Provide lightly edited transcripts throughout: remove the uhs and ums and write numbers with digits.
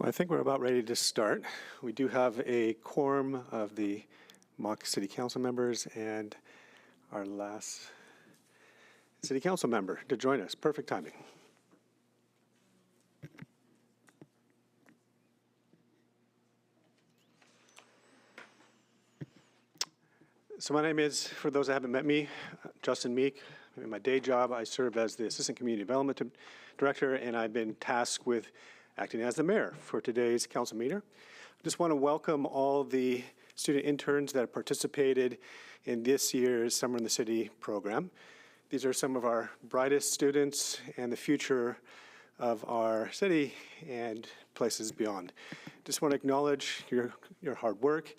Well, I think we're about ready to start. We do have a quorum of the Mock City Council members and our last City Council member to join us. Perfect timing. So my name is, for those that haven't met me, Justin Meek. In my day job, I serve as the Assistant Community Development Director, and I've been tasked with acting as the mayor for today's council meeting. I just want to welcome all the student interns that have participated in this year's Summer in the City program. These are some of our brightest students and the future of our city and places beyond. Just want to acknowledge your hard work,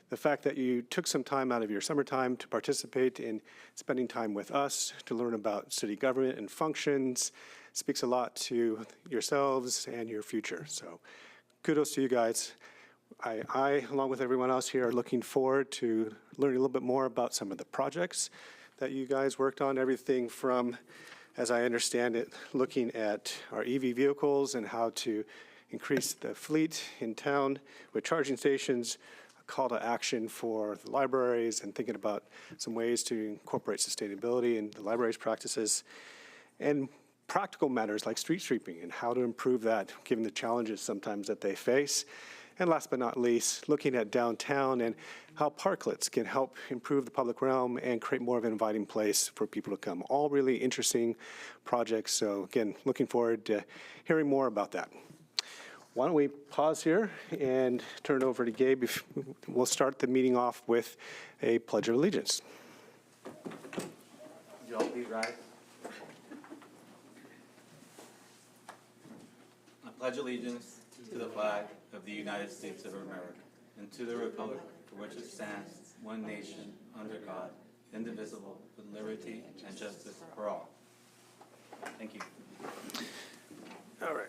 the fact that you took some time out of your summertime to participate in spending time with us, to learn about city government and functions, speaks a lot to yourselves and your future. So kudos to you guys. I, along with everyone else here, are looking forward to learning a little bit more about some of the projects that you guys worked on, everything from, as I understand it, looking at our EV vehicles and how to increase the fleet in town with charging stations, call to action for the libraries, and thinking about some ways to incorporate sustainability in the library's practices, and practical matters like street sweeping and how to improve that given the challenges sometimes that they face. And last but not least, looking at downtown and how parklets can help improve the public realm and create more of an inviting place for people to come. All really interesting projects. So again, looking forward to hearing more about that. Why don't we pause here and turn it over to Gabe. We'll start the meeting off with a Pledge of Allegiance. Would you all please rise? I pledge allegiance to the flag of the United States of America and to the republic for which it stands, one nation, under God, indivisible, with liberty and justice for all. Thank you. All right.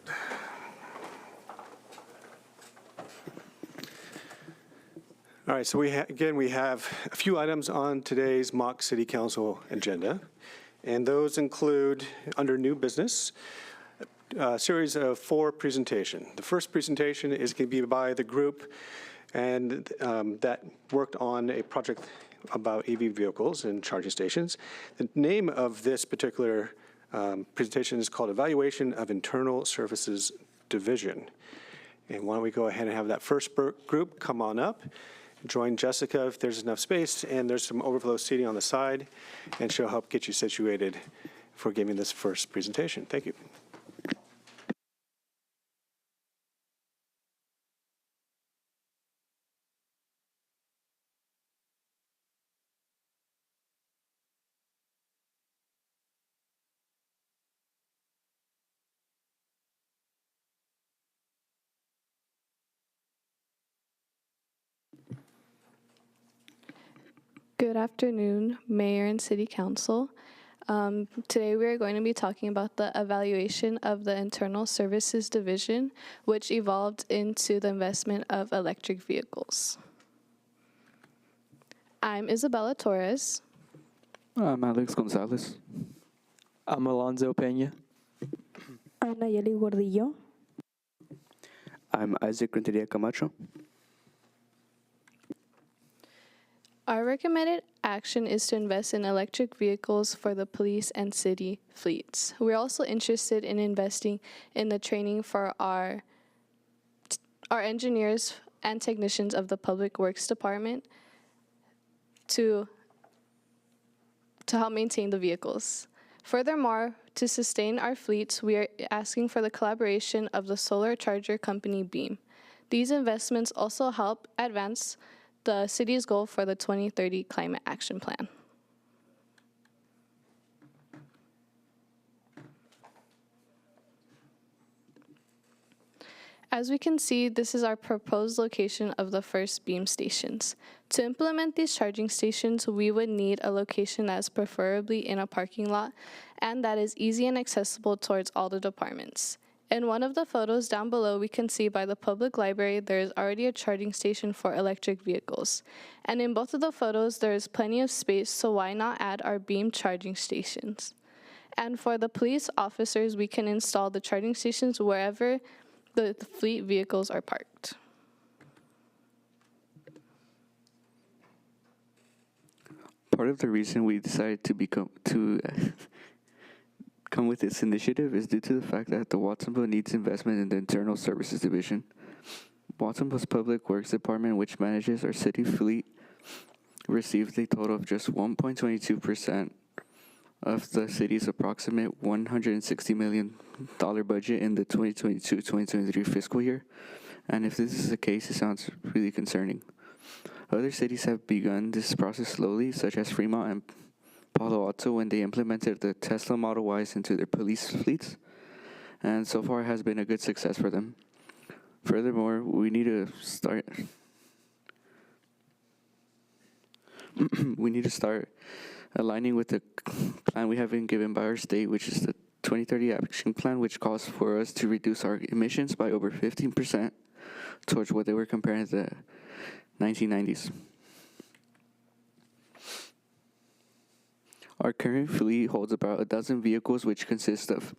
All right, so we have a few items on today's Mock City Council agenda, and those include, under new business, a series of 4 presentations. The first presentation is going to be by the group and that worked on a project about EV vehicles and charging stations. The name of this particular presentation is called Evaluation of Internal Services Division. And why don't we go ahead and have that first group come on up. Join Jessica if there's enough space, and there's some overflow seating on the side, and she'll help get you situated for giving this first presentation. Thank you. Good afternoon, Mayor and City Council. Today we are going to be talking about the evaluation of the Internal Services Division, which evolved into the investment of electric vehicles. I'm Isabella Torres. I'm Alex Gonzalez. I'm Alonzo Peña. I'm Nayeli Gordillo. I'm Isaac Renteria Camacho. Our recommended action is to invest in electric vehicles for the police and city fleets. We're also interested in investing in the training for our engineers and technicians of the Public Works Department to help maintain the vehicles. Furthermore, to sustain our fleets, we are asking for the collaboration of the solar charger company Beam. These investments also help advance the city's goal for the 2030 Climate Action Plan. As we can see, this is our proposed location of the first Beam stations. To implement these charging stations, we would need a location that is preferably in a parking lot and that is easy and accessible towards all the departments. In one of the photos down below, we can see by the public library there is already a charging station for electric vehicles. And in both of the photos, there is plenty of space, so why not add our Beam charging stations? And for the police officers, we can install the charging stations wherever the fleet vehicles are parked. Part of the reason we decided to come with this initiative is due to the fact that the Watsonville needs investment in the Internal Services Division. Watsonville's Public Works Department, which manages our city fleet, received a total of just 1.22% of the city's approximate $160 million budget in the 2022-2023 fiscal year. And if this is the case, it sounds really concerning. Other cities have begun this process slowly, such as Fremont and Palo Alto, when they implemented the Tesla Model Ys into their police fleets, and so far it has been a good success for them. Furthermore, we need to start aligning with the plan we have been given by our state, which is the 2030 Action Plan, which calls for us to reduce our emissions by over 15% towards what they were comparing to the 1990s. Our current fleet holds about a dozen vehicles, which consist of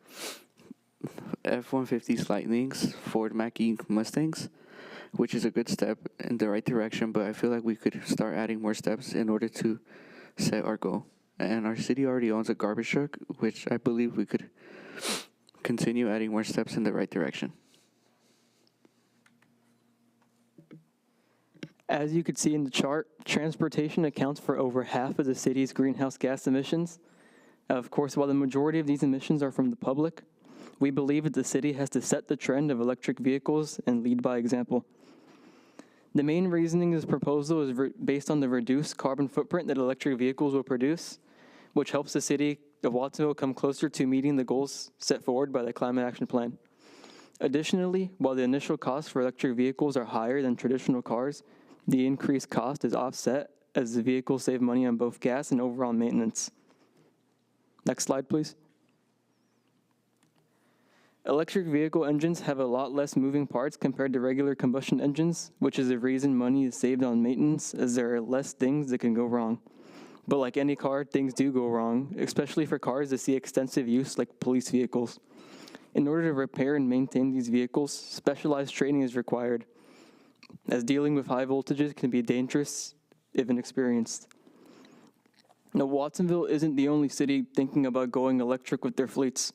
F-150 Lightnings, Ford Mach-E Mustangs, which is a good step in the right direction, but I feel like we could start adding more steps in order to set our goal. And our city already owns a garbage truck, which I believe we could continue adding more steps in the right direction. As you could see in the chart, transportation accounts for over half of the city's greenhouse gas emissions. Of course, while the majority of these emissions are from the public, we believe that the city has to set the trend of electric vehicles and lead by example. The main reasoning of this proposal is based on the reduced carbon footprint that electric vehicles will produce, which helps the city of Watsonville come closer to meeting the goals set forward by the Climate Action Plan. Additionally, while the initial costs for electric vehicles are higher than traditional cars, the increased cost is offset as the vehicles save money on both gas and overall maintenance. Next slide, please. Electric vehicle engines have a lot less moving parts compared to regular combustion engines, which is the reason money is saved on maintenance, as there are less things that can go wrong. But like any car, things do go wrong, especially for cars that see extensive use like police vehicles. In order to repair and maintain these vehicles, specialized training is required, as dealing with high voltages can be dangerous if inexperienced. Now, Watsonville isn't the only city thinking about going electric with their fleets.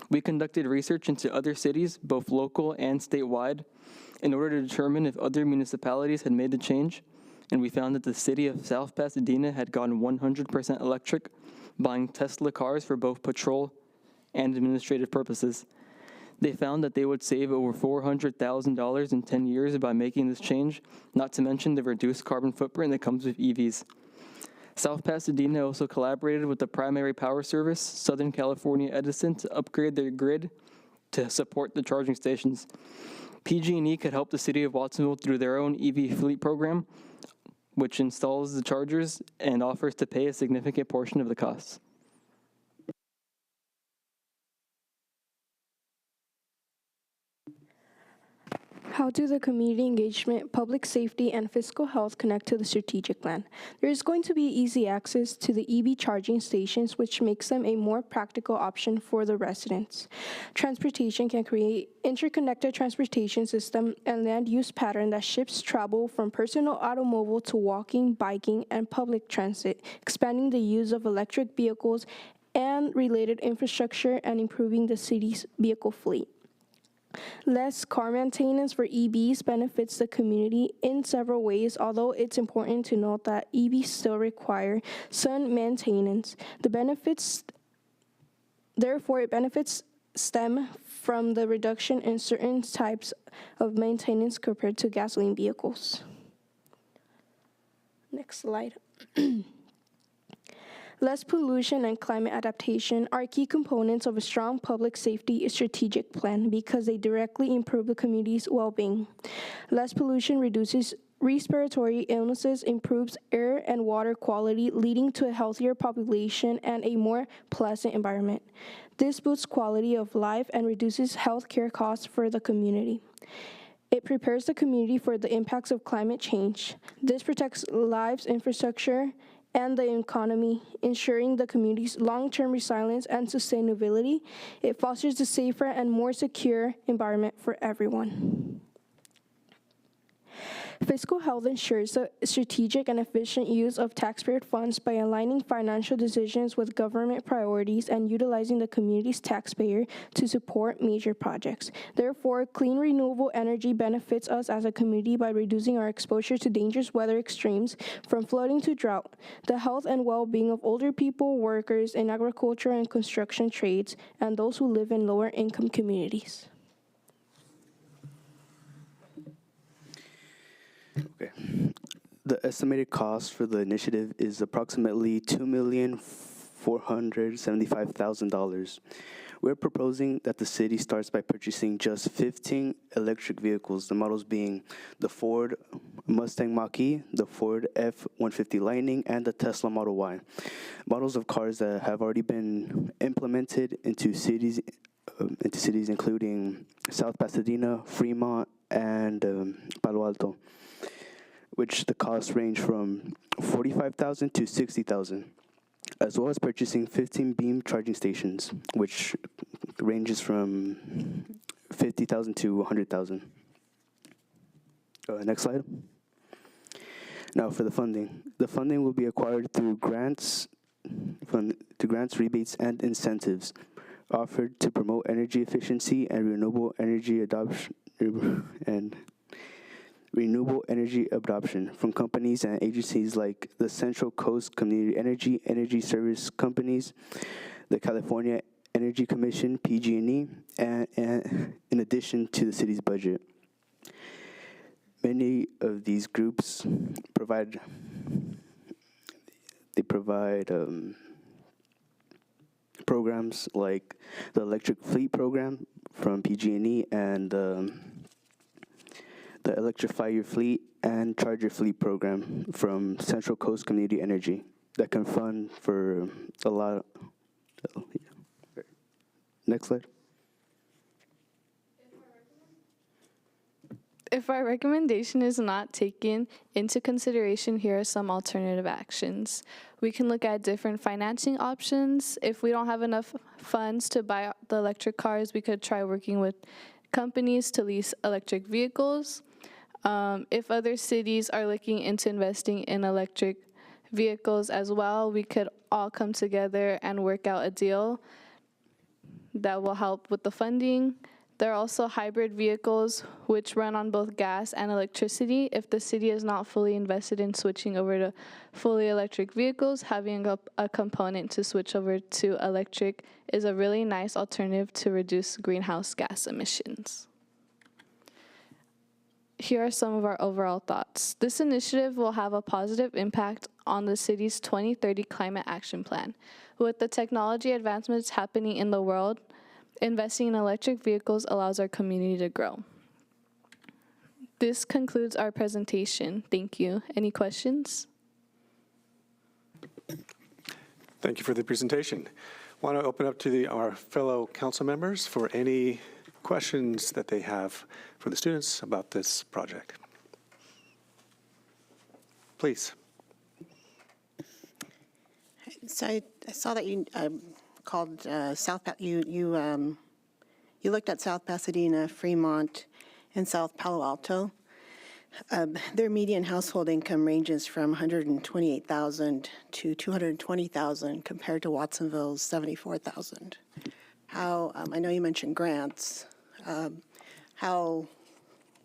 We conducted research into other cities, both local and statewide, in order to determine if other municipalities had made the change, and we found that the city of South Pasadena had gone 100% electric, buying Tesla cars for both patrol and administrative purposes. They found that they would save over $400,000 in 10 years by making this change, not to mention the reduced carbon footprint that comes with EVs. South Pasadena also collaborated with the Primary Power Service, Southern California Edison, to upgrade their grid to support the charging stations. PG&E could help the city of Watsonville through their own EV fleet program, which installs the chargers and offers to pay a significant portion of the costs. How do the community engagement, public safety, and fiscal health connect to the strategic plan? There is going to be easy access to the EV charging stations, which makes them a more practical option for the residents. Transportation can create interconnected transportation system and land use pattern that shifts travel from personal automobile to walking, biking, and public transit, expanding the use of electric vehicles and related infrastructure and improving the city's vehicle fleet. Less car maintenance for EVs benefits the community in several ways, although it's important to note that EVs still require some maintenance. Benefits stem from the reduction in certain types of maintenance compared to gasoline vehicles. Next slide. Less pollution and climate adaptation are key components of a strong public safety strategic plan because they directly improve the community's well-being. Less pollution reduces respiratory illnesses, improves air and water quality, leading to a healthier population and a more pleasant environment. This boosts quality of life and reduces healthcare costs for the community. It prepares the community for the impacts of climate change. This protects lives, infrastructure, and the economy, ensuring the community's long-term resilience and sustainability. It fosters a safer and more secure environment for everyone. Fiscal health ensures the strategic and efficient use of taxpayer funds by aligning financial decisions with government priorities and utilizing the community's taxpayer to support major projects. Therefore, clean renewable energy benefits us as a community by reducing our exposure to dangerous weather extremes from flooding to drought, the health and well-being of older people, workers in agriculture and construction trades, and those who live in lower income communities. Okay. The estimated cost for the initiative is approximately $2,475,000. We're proposing that the city starts by purchasing just 15 electric vehicles, the models being the Ford Mustang Mach-E, the Ford F-150 Lightning, and the Tesla Model Y. Models of cars that have already been implemented into cities including South Pasadena, Fremont, and Palo Alto, which the costs range from $45,000 to $60,000, as well as purchasing 15 beam charging stations, which ranges from $50,000 to $100,000. Next slide. Now for the funding. The funding will be acquired through grants, rebates, and incentives offered to promote energy efficiency and renewable energy adoption from companies and agencies like the Central Coast Community Energy Service Companies, the California Energy Commission, PG&E, and in addition to the city's budget. Many of these groups provide programs like the Electric Fleet Program from PG&E and the Electrify Your Fleet and Charge Your Fleet Program from Central Coast Community Energy that can fund for a lot. Next slide. If our recommendation is not taken into consideration, here are some alternative actions. We can look at different financing options. If we don't have enough funds to buy the electric cars, we could try working with companies to lease electric vehicles. If other cities are looking into investing in electric vehicles as well, we could all come together and work out a deal that will help with the funding. There are also hybrid vehicles which run on both gas and electricity. If the city is not fully invested in switching over to fully electric vehicles, having a component to switch over to electric is a really nice alternative to reduce greenhouse gas emissions. Here are some of our overall thoughts. This initiative will have a positive impact on the city's 2030 climate action plan. With the technology advancements happening in the world, investing in electric vehicles allows our community to grow. This concludes our presentation. Thank you. Any questions? Thank you for the presentation. I want to open up to our fellow council members for any questions that they have for the students about this project. Please. So I saw that you called you looked at South Pasadena, Fremont, and South Palo Alto. Their median household income ranges from $128,000 to $220,000 compared to Watsonville's $74,000. How I know you mentioned grants. How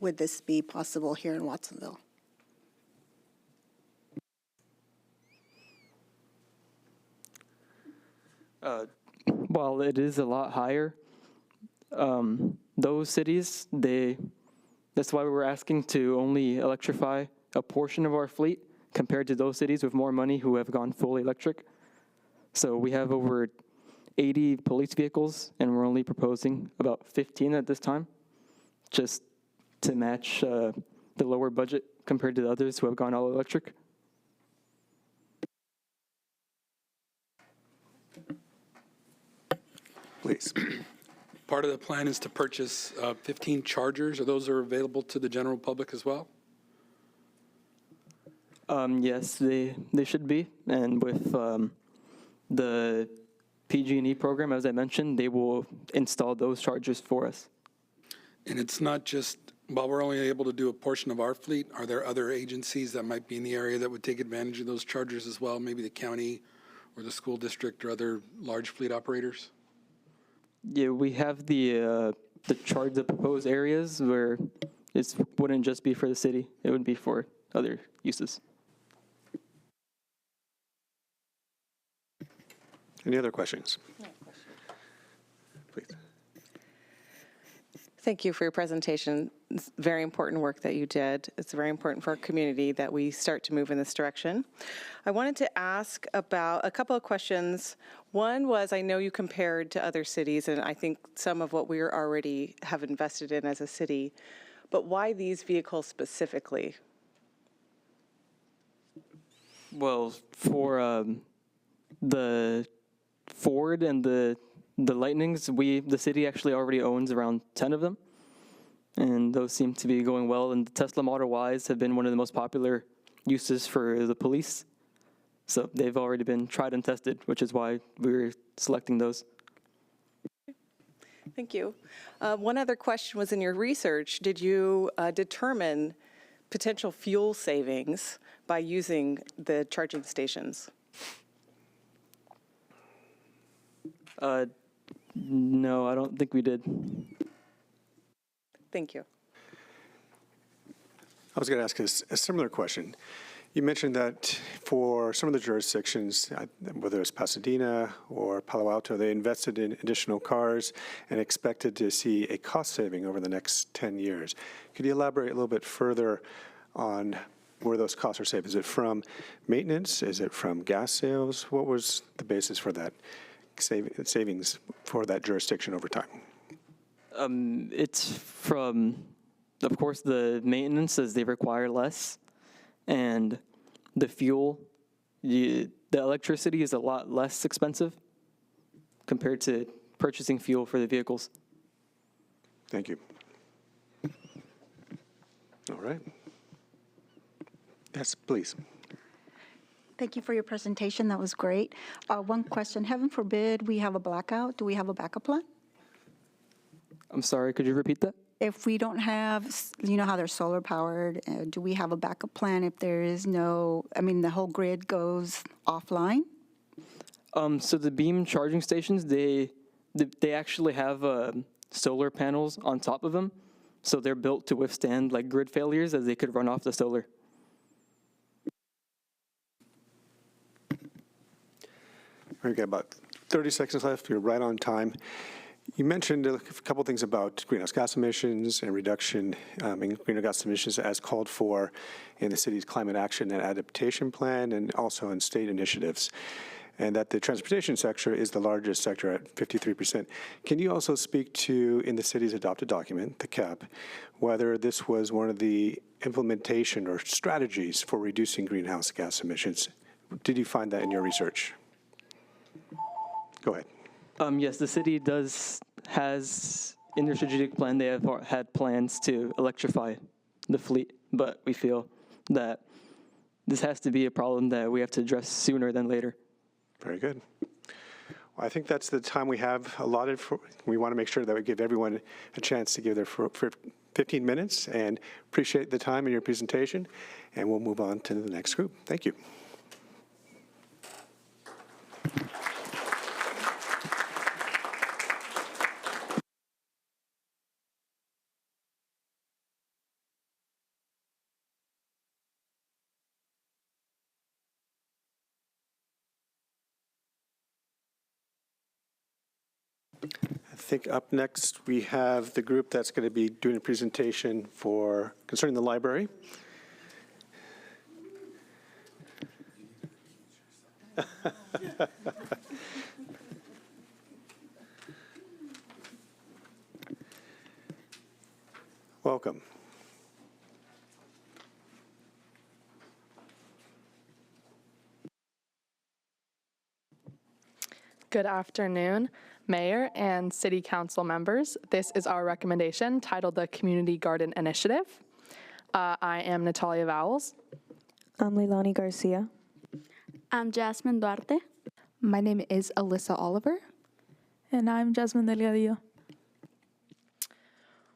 would this be possible here in Watsonville? While it is a lot higher, those cities, that's why we're asking to only electrify a portion of our fleet compared to those cities with more money who have gone fully electric. So we have over 80 police vehicles, and we're only proposing about 15 at this time, just to match the lower budget compared to the others who have gone all electric. Please. Part of the plan is to purchase 15 chargers. Are those available to the general public as well? Yes, they should be. And with the PG&E program, as I mentioned, they will install those chargers for us. And it's not just, while we're only able to do a portion of our fleet, are there other agencies that might be in the area that would take advantage of those chargers as well? Maybe the county or the school district or other large fleet operators? Yeah, we have the proposed areas where it wouldn't just be for the city. It would be for other uses. Any other questions? Please. Thank you for your presentation. It's very important work that you did. It's very important for our community that we start to move in this direction. I wanted to ask about a couple of questions. One was, I know you compared to other cities, and I think some of what we already have invested in as a city, but why these vehicles specifically? Well, for the Ford and the Lightnings, the city actually already owns around 10 of them, and those seem to be going well. And the Tesla Model Ys have been one of the most popular uses for the police, so they've already been tried and tested, which is why we're selecting those. Thank you. One other question was, in your research, did you determine potential fuel savings by using the charging stations? No, I don't think we did. Thank you. I was going to ask a similar question. You mentioned that for some of the jurisdictions, whether it's Pasadena or Palo Alto, they invested in additional cars and expected to see a cost saving over the next 10 years. Could you elaborate a little bit further on where those costs are saved? Is it from maintenance? Is it from gas sales? What was the basis for that savings for that jurisdiction over time? It's from, of course, the maintenance, as they require less, and the fuel. The electricity is a lot less expensive compared to purchasing fuel for the vehicles. Thank you. All right. Yes, please. Thank you for your presentation. That was great. One question, heaven forbid we have a blackout. Do we have a backup plan? I'm sorry, could you repeat that? If we don't have, you know how they're solar powered, do we have a backup plan if there is no, the whole grid goes offline? So the Beam charging stations, they actually have solar panels on top of them. So they're built to withstand like grid failures, as they could run off the solar. We've got about 30 seconds left. You're right on time. You mentioned a couple things about greenhouse gas emissions and reduction in greenhouse gas emissions as called for in the city's climate action and adaptation plan and also in state initiatives, and that the transportation sector is the largest sector at 53%. Can you also speak to, in the city's adopted document, the CAP, whether this was one of the implementation or strategies for reducing greenhouse gas emissions? Did you find that in your research? Go ahead. Yes, the city has in their strategic plan, they have had plans to electrify the fleet, but we feel that this has to be a problem that we have to address sooner than later. Very good. Well, I think that's the time we have allotted for. We want to make sure that we give everyone a chance to give their 15 minutes, and appreciate the time in your presentation, and we'll move on to the next group. Thank you. I think up next we have the group that's going to be doing a presentation concerning the library. Welcome. Good afternoon, Mayor and City Council members. This is our recommendation titled the Community Garden Initiative. I am Natalia Vowles. I'm Leilani Garcia. I'm Jasmine Duarte. My name is Alyssa Oliver. And I'm Jasmine Delgadillo.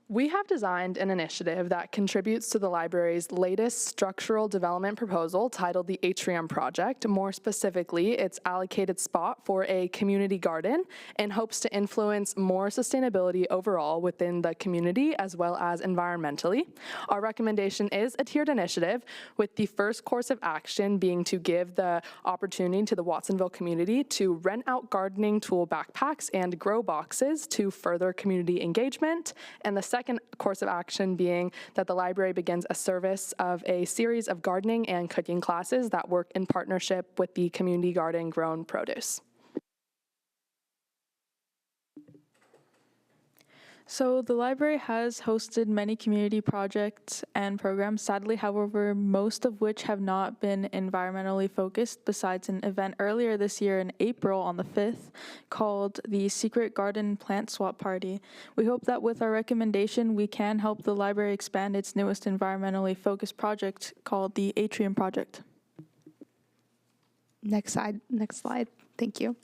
We have designed an initiative that contributes to the library's latest structural development proposal titled the Atrium Project. More specifically, its allocated spot for a community garden in hopes to influence more sustainability overall within the community as well as environmentally. Our recommendation is a tiered initiative, with the first course of action being to give the opportunity to the Watsonville community to rent out gardening tool backpacks and grow boxes to further community engagement, and the second course of action being that the library begins a service of a series of gardening and cooking classes that work in partnership with the community garden grown produce. So the library has hosted many community projects and programs, sadly, however, most of which have not been environmentally focused, besides an event earlier this year in April on the 5th called the Secret Garden Plant Swap Party. We hope that with our recommendation, we can help the library expand its newest environmentally focused project called the Atrium Project. Next slide. Thank you.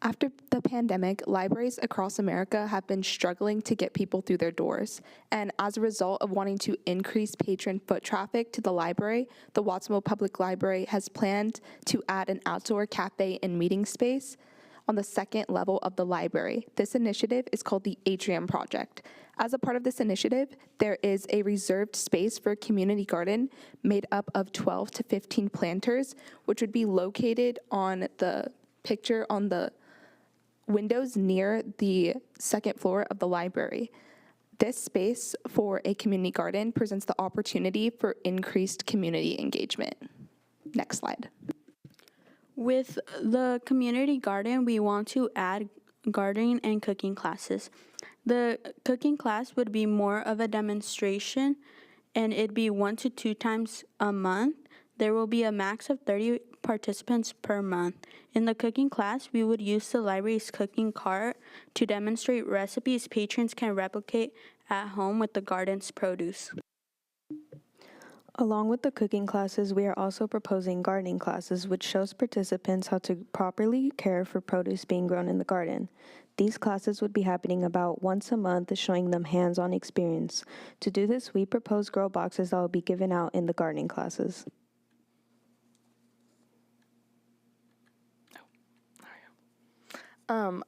After the pandemic, libraries across America have been struggling to get people through their doors. And as a result of wanting to increase patron foot traffic to the library, the Watsonville Public Library has planned to add an outdoor cafe and meeting space on the second level of the library. This initiative is called the Atrium Project. As a part of this initiative, there is a reserved space for a community garden made up of 12 to 15 planters, which would be located on the picture on the windows near the second floor of the library. This space for a community garden presents the opportunity for increased community engagement. Next slide. With the community garden, we want to add gardening and cooking classes. The cooking class would be more of a demonstration, and it'd be 1 to 2 times a month. There will be a max of 30 participants per month. In the cooking class, we would use the library's cooking cart to demonstrate recipes patrons can replicate at home with the garden's produce. Along with the cooking classes, we are also proposing gardening classes, which shows participants how to properly care for produce being grown in the garden. These classes would be happening about once a month, showing them hands-on experience. To do this, we propose grow boxes that will be given out in the gardening classes.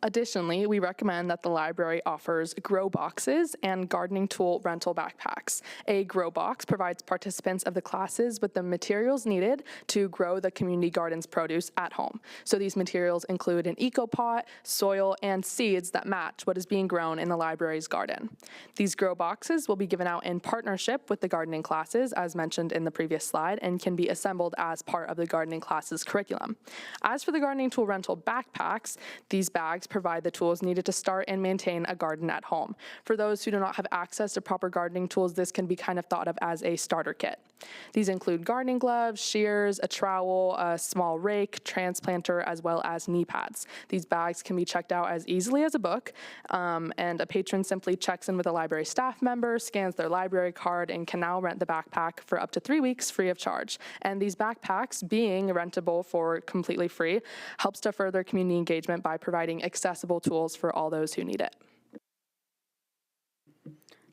Additionally, we recommend that the library offers grow boxes and gardening tool rental backpacks. A grow box provides participants of the classes with the materials needed to grow the community garden's produce at home. So these materials include an eco pot, soil, and seeds that match what is being grown in the library's garden. These grow boxes will be given out in partnership with the gardening classes, as mentioned in the previous slide, and can be assembled as part of the gardening classes curriculum. As for the gardening tool rental backpacks, these bags provide the tools needed to start and maintain a garden at home. For those who do not have access to proper gardening tools, this can be kind of thought of as a starter kit. These include gardening gloves, shears, a trowel, a small rake, transplanter, as well as knee pads. These bags can be checked out as easily as a book, and a patron simply checks in with a library staff member, scans their library card, and can now rent the backpack for up to 3 weeks free of charge. And these backpacks, being rentable for completely free, helps to further community engagement by providing accessible tools for all those who need it.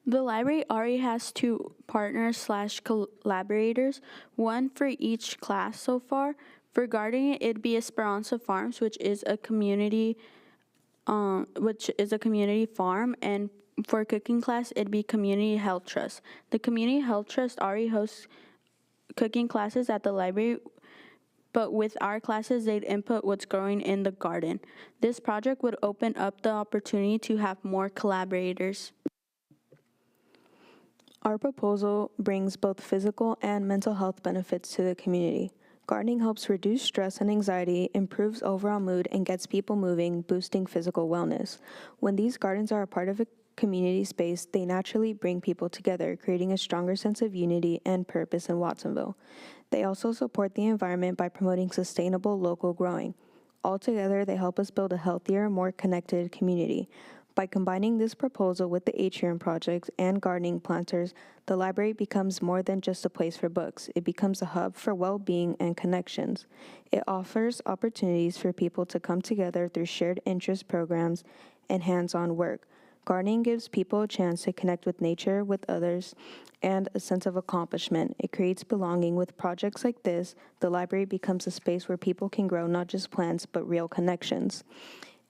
The library already has 2 partners/collaborators, one for each class so far. For gardening, it'd be Esperanza Farms, which is a community farm, and for cooking class, it'd be Community Health Trust. The Community Health Trust already hosts cooking classes at the library, but with our classes, they'd input what's growing in the garden. This project would open up the opportunity to have more collaborators. Our proposal brings both physical and mental health benefits to the community. Gardening helps reduce stress and anxiety, improves overall mood, and gets people moving, boosting physical wellness. When these gardens are a part of a community space, they naturally bring people together, creating a stronger sense of unity and purpose in Watsonville. They also support the environment by promoting sustainable local growing. Altogether, they help us build a healthier, more connected community. By combining this proposal with the Atrium Project and gardening planters, the library becomes more than just a place for books. It becomes a hub for well-being and connections. It offers opportunities for people to come together through shared interest programs and hands-on work. Gardening gives people a chance to connect with nature, with others, and a sense of accomplishment. It creates belonging. With projects like this, the library becomes a space where people can grow not just plants, but real connections.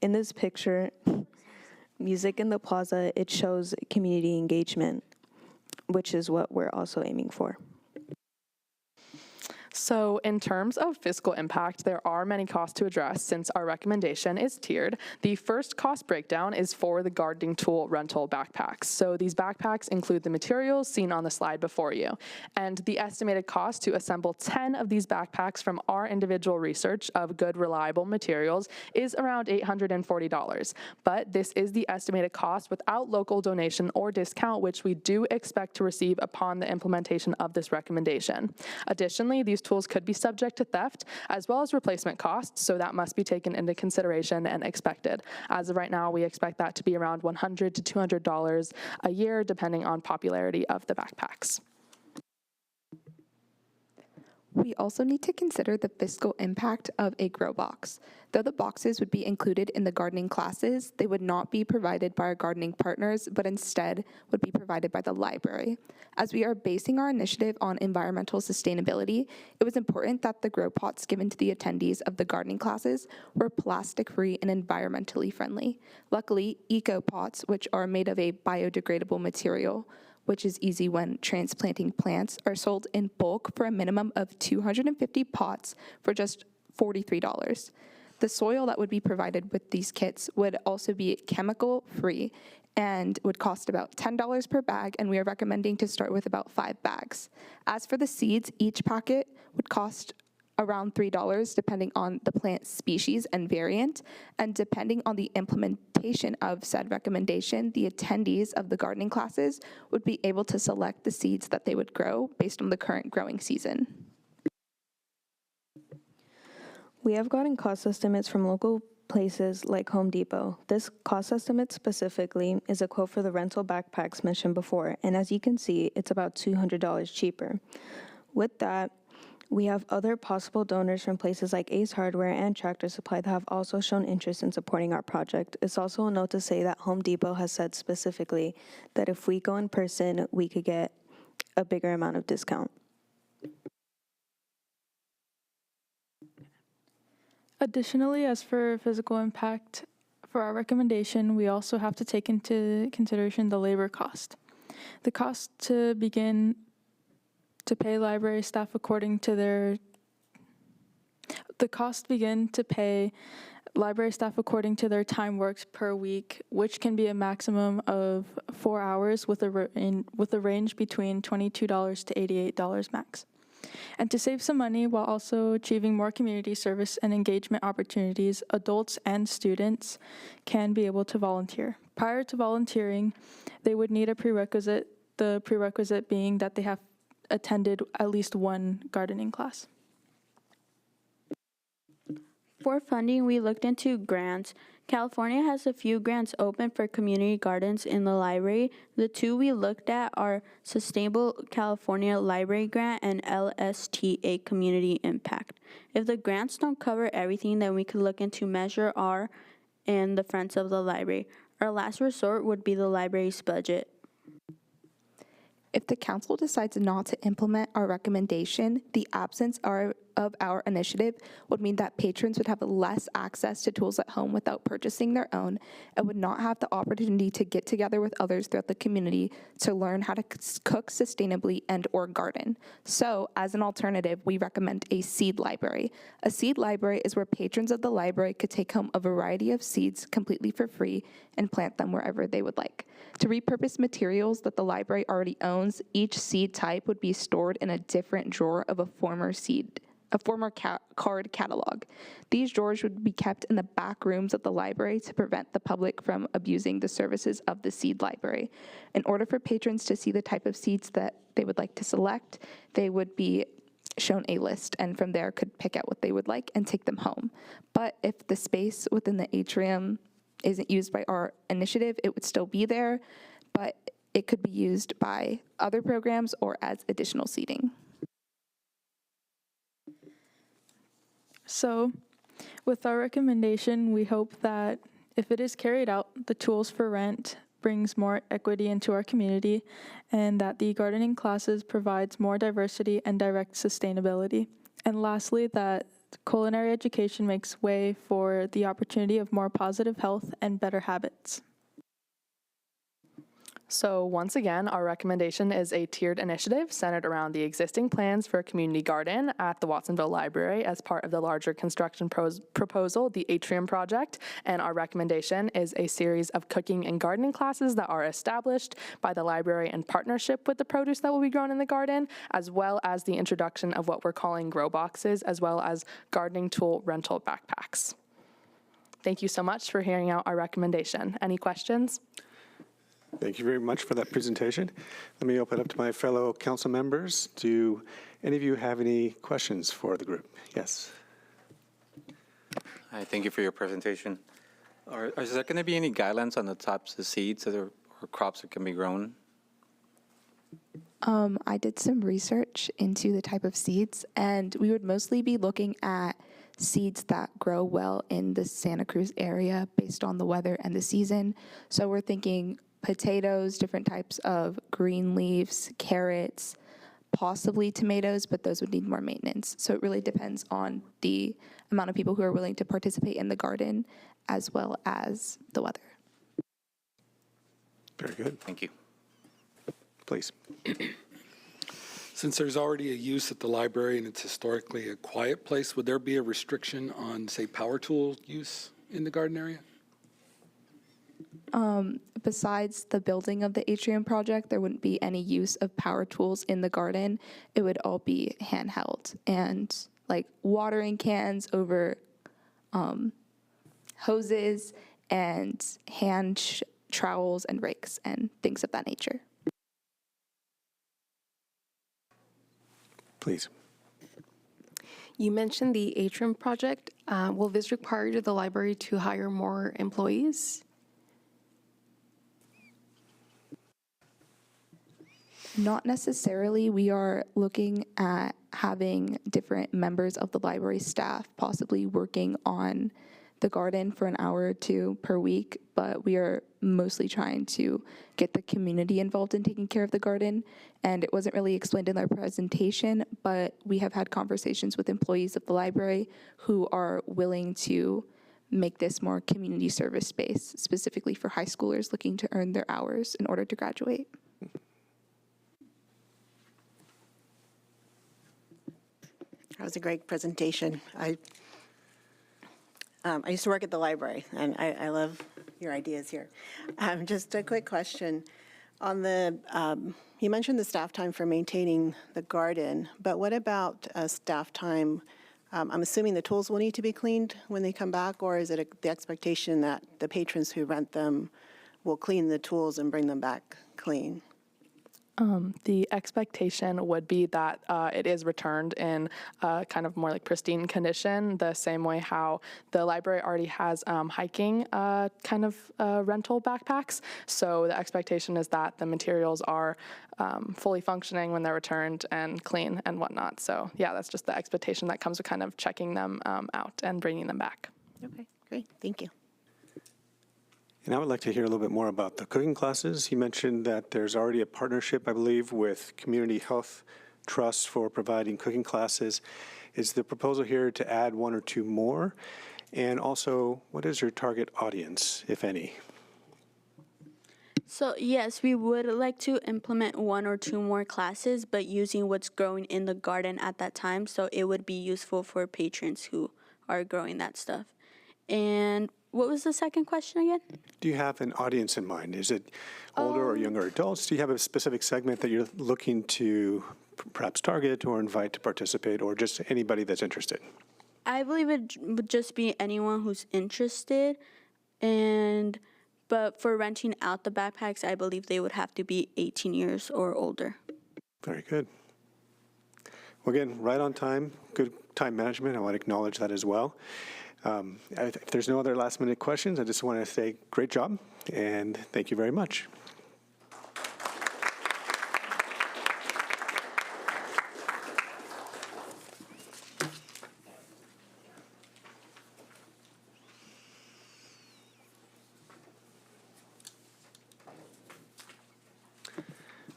In this picture, Music in the Plaza, it shows community engagement, which is what we're also aiming for. So in terms of fiscal impact, there are many costs to address since our recommendation is tiered. The first cost breakdown is for the gardening tool rental backpacks. So these backpacks include the materials seen on the slide before you. And the estimated cost to assemble 10 of these backpacks from our individual research of good, reliable materials is around $840. But this is the estimated cost without local donation or discount, which we do expect to receive upon the implementation of this recommendation. Additionally, these tools could be subject to theft as well as replacement costs, so that must be taken into consideration and expected. As of right now, we expect that to be around $100 to $200 a year, depending on popularity of the backpacks. We also need to consider the fiscal impact of a grow box. Though the boxes would be included in the gardening classes, they would not be provided by our gardening partners, but instead would be provided by the library. As we are basing our initiative on environmental sustainability, it was important that the grow pots given to the attendees of the gardening classes were plastic-free and environmentally friendly. Luckily, eco pots, which are made of a biodegradable material, which is easy when transplanting plants, are sold in bulk for a minimum of 250 pots for just $43. The soil that would be provided with these kits would also be chemical-free and would cost about $10 per bag, and we are recommending to start with about 5 bags. As for the seeds, each packet would cost around $3 depending on the plant species and variant, and depending on the implementation of said recommendation, the attendees of the gardening classes would be able to select the seeds that they would grow based on the current growing season. We have gotten cost estimates from local places like Home Depot. This cost estimate specifically is a quote for the rental backpacks mentioned before, and as you can see, it's about $200 cheaper. With that, we have other possible donors from places like Ace Hardware and Tractor Supply that have also shown interest in supporting our project. It's also a note to say that Home Depot has said specifically that if we go in person, we could get a bigger amount of discount. Additionally, as for physical impact, for our recommendation, we also have to take into consideration the labor cost. The cost to begin to pay library staff according to their time worked per week, which can be a maximum of 4 hours with a range between $22 to $88 max. And to save some money while also achieving more community service and engagement opportunities, adults and students can be able to volunteer. Prior to volunteering, they would need a prerequisite, the prerequisite being that they have attended at least one gardening class. For funding, we looked into grants. California has a few grants open for community gardens in the library. The two we looked at are Sustainable California Library Grant and LSTA Community Impact. If the grants don't cover everything, then we could look into Measure R and the Friends of the Library. Our last resort would be the library's budget. If the council decides not to implement our recommendation, the absence of our initiative would mean that patrons would have less access to tools at home without purchasing their own and would not have the opportunity to get together with others throughout the community to learn how to cook sustainably and or garden. So, as an alternative, we recommend a seed library. A seed library is where patrons of the library could take home a variety of seeds completely for free and plant them wherever they would like. To repurpose materials that the library already owns, each seed type would be stored in a different drawer of a former card catalog. These drawers would be kept in the back rooms of the library to prevent the public from abusing the services of the seed library. In order for patrons to see the type of seeds that they would like to select, they would be shown a list, and from there could pick out what they would like and take them home. But if the space within the atrium isn't used by our initiative, it would still be there, but it could be used by other programs or as additional seating. So, with our recommendation, we hope that if it is carried out, the Tools for Rent brings more equity into our community, and that the gardening classes provides more diversity and direct sustainability. And lastly, that culinary education makes way for the opportunity of more positive health and better habits. So once again, our recommendation is a tiered initiative centered around the existing plans for a community garden at the Watsonville Library as part of the larger construction proposal, the Atrium Project. And our recommendation is a series of cooking and gardening classes that are established by the library in partnership with the produce that will be grown in the garden, as well as the introduction of what we're calling grow boxes, as well as gardening tool rental backpacks. Thank you so much for hearing out our recommendation. Any questions? Thank you very much for that presentation. Let me open up to my fellow council members. Do any of you have any questions for the group? Yes. Hi, thank you for your presentation. Is there going to be any guidelines on the types of seeds or crops that can be grown? I did some research into the type of seeds, and we would mostly be looking at seeds that grow well in the Santa Cruz area based on the weather and the season. So we're thinking potatoes, different types of green leaves, carrots, possibly tomatoes, but those would need more maintenance. So it really depends on the amount of people who are willing to participate in the garden as well as the weather. Very good. Thank you. Please. Since there's already a use at the library and it's historically a quiet place, would there be a restriction on, say, power tool use in the garden area? Besides the building of the Atrium Project, there wouldn't be any use of power tools in the garden. It would all be handheld and like watering cans over hoses and hand trowels and rakes and things of that nature. Please. You mentioned the Atrium Project. Will this require the library to hire more employees? Not necessarily. We are looking at having different members of the library staff possibly working on the garden for an hour or two per week, but we are mostly trying to get the community involved in taking care of the garden. And it wasn't really explained in our presentation, but we have had conversations with employees of the library who are willing to make this more community service space, specifically for high schoolers looking to earn their hours in order to graduate. That was a great presentation. I used to work at the library, and I love your ideas here. Just a quick question. On the, you mentioned the staff time for maintaining the garden, but what about staff time? I'm assuming the tools will need to be cleaned when they come back, or is it the expectation that the patrons who rent them will clean the tools and bring them back clean? The expectation would be that it is returned in kind of more like pristine condition, the same way how the library already has hiking kind of rental backpacks. So the expectation is that the materials are fully functioning when they're returned and clean and whatnot. So yeah, that's just the expectation that comes with kind of checking them out and bringing them back. Okay, great, thank you. And I would like to hear a little bit more about the cooking classes. You mentioned that there's already a partnership, I believe, with Community Health Trust for providing cooking classes. Is the proposal here to add one or two more? And also, what is your target audience, if any? So yes, we would like to implement one or two more classes, but using what's growing in the garden at that time, so it would be useful for patrons who are growing that stuff. And what was the second question again? Do you have an audience in mind? Is it older or younger adults? Do you have a specific segment that you're looking to perhaps target or invite to participate, or just anybody that's interested? I believe it would just be anyone who's interested, but for renting out the backpacks, I believe they would have to be 18 years or older. Very good. Well, again, right on time, good time management. I want to acknowledge that as well. If there's no other last-minute questions, I just want to say great job, and thank you very much.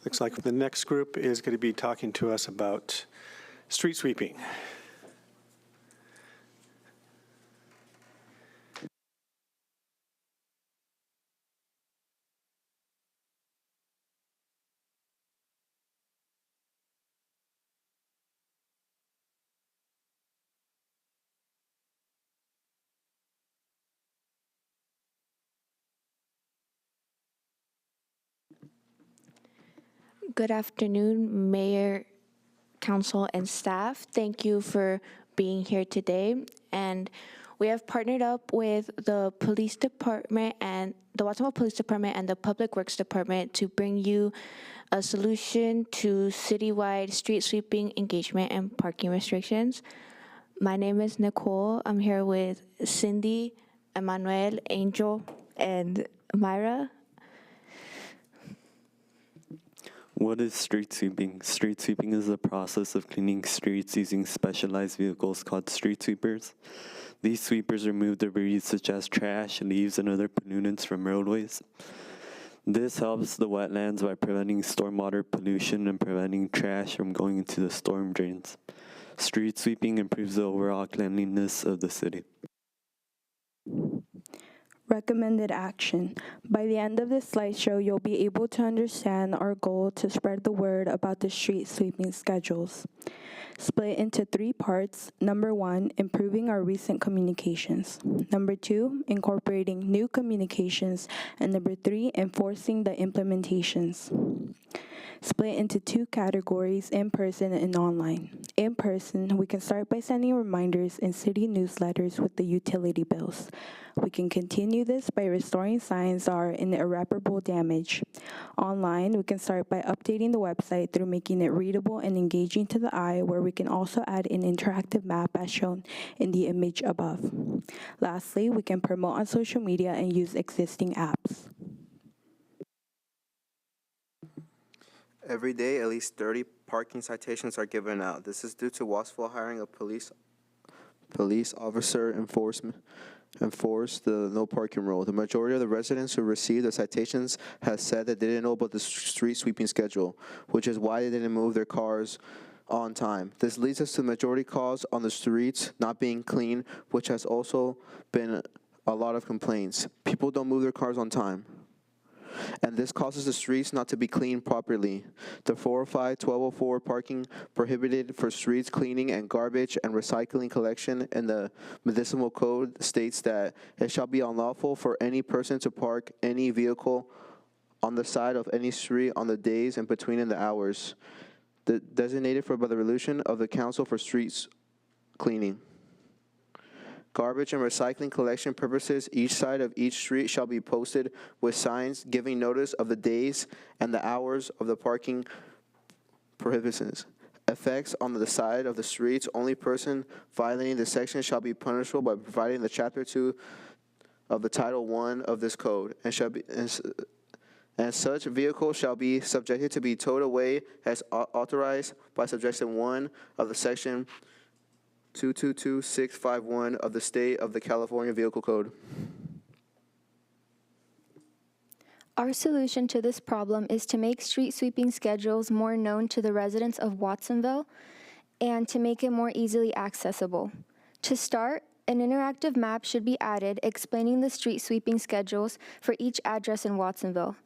Looks like the next group is going to be talking to us about street sweeping. Good afternoon, Mayor, Council, and staff. Thank you for being here today. And we have partnered up with the police department and the Watsonville Police Department and the Public Works Department to bring you a solution to citywide street sweeping engagement and parking restrictions. My name is Nicole. I'm here with Cindy, Emmanuel, Angel, and Myra. What is street sweeping? Street sweeping is the process of cleaning streets using specialized vehicles called street sweepers. These sweepers remove debris such as trash, leaves, and other pollutants from roadways. This helps the wetlands by preventing stormwater pollution and preventing trash from going into the storm drains. Street sweeping improves the overall cleanliness of the city. Recommended action. By the end of this slideshow, you'll be able to understand our goal to spread the word about the street sweeping schedules. Split into 3 parts. Number 1, improving our recent communications. Number 2, incorporating new communications. And number 3, enforcing the implementations. Split into 2 categories, in-person and online. In person, we can start by sending reminders in city newsletters with the utility bills. We can continue this by restoring signs that are in irreparable damage. Online, we can start by updating the website through making it readable and engaging to the eye, where we can also add an interactive map as shown in the image above. Lastly, we can promote on social media and use existing apps. Every day, at least 30 parking citations are given out. This is due to Watsonville hiring a police officer enforce the no parking rule. The majority of the residents who received the citations has said that they didn't know about the street sweeping schedule, which is why they didn't move their cars on time. This leads us to the majority cause on the streets not being clean, which has also been a lot of complaints. People don't move their cars on time, and this causes the streets not to be cleaned properly. The 405, 1204 parking prohibited for streets cleaning and garbage and recycling collection in the municipal code states that it shall be unlawful for any person to park any vehicle on the side of any street on the days and between in the hours designated for by the resolution of the Council for Streets Cleaning. Garbage and recycling collection purposes, each side of each street shall be posted with signs giving notice of the days and the hours of the parking prohibitions. Effects on the side of the streets, only person violating the section shall be punishable by providing the Chapter 2 of the Title 1 of this code, and such vehicle shall be subjected to be towed away as authorized by Subsection 1 of the Section 222651 of the State of the California Vehicle Code. Our solution to this problem is to make street sweeping schedules more known to the residents of Watsonville and to make it more easily accessible. To start, an interactive map should be added explaining the street sweeping schedules for each address in Watsonville.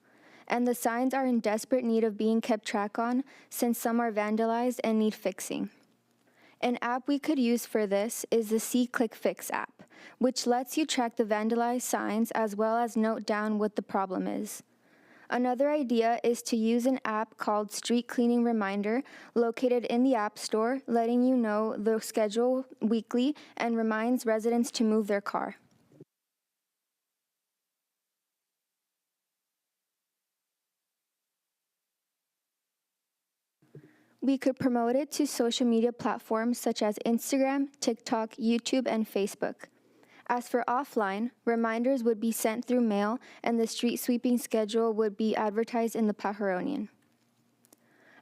And the signs are in desperate need of being kept track on since some are vandalized and need fixing. An app we could use for this is the See Click Fix app, which lets you track the vandalized signs as well as note down what the problem is. Another idea is to use an app called Street Cleaning Reminder located in the App Store, letting you know the schedule weekly and reminds residents to move their car. We could promote it to social media platforms such as Instagram, TikTok, YouTube, and Facebook. As for offline, reminders would be sent through mail and the street sweeping schedule would be advertised in the Pajaronian.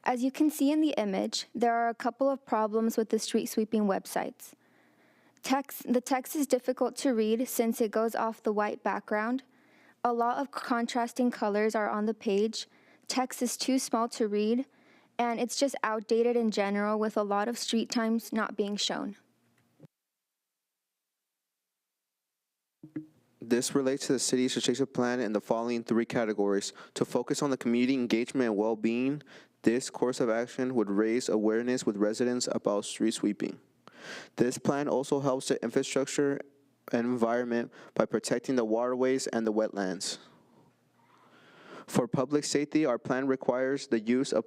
As you can see in the image, there are a couple of problems with the street sweeping websites. The text is difficult to read since it goes off the white background. A lot of contrasting colors are on the page. Text is too small to read, and it's just outdated in general with a lot of street times not being shown. This relates to the city's strategic plan in the following 3 categories. To focus on the community engagement and well-being, this course of action would raise awareness with residents about street sweeping. This plan also helps the infrastructure and environment by protecting the waterways and the wetlands. For public safety, our plan requires the use of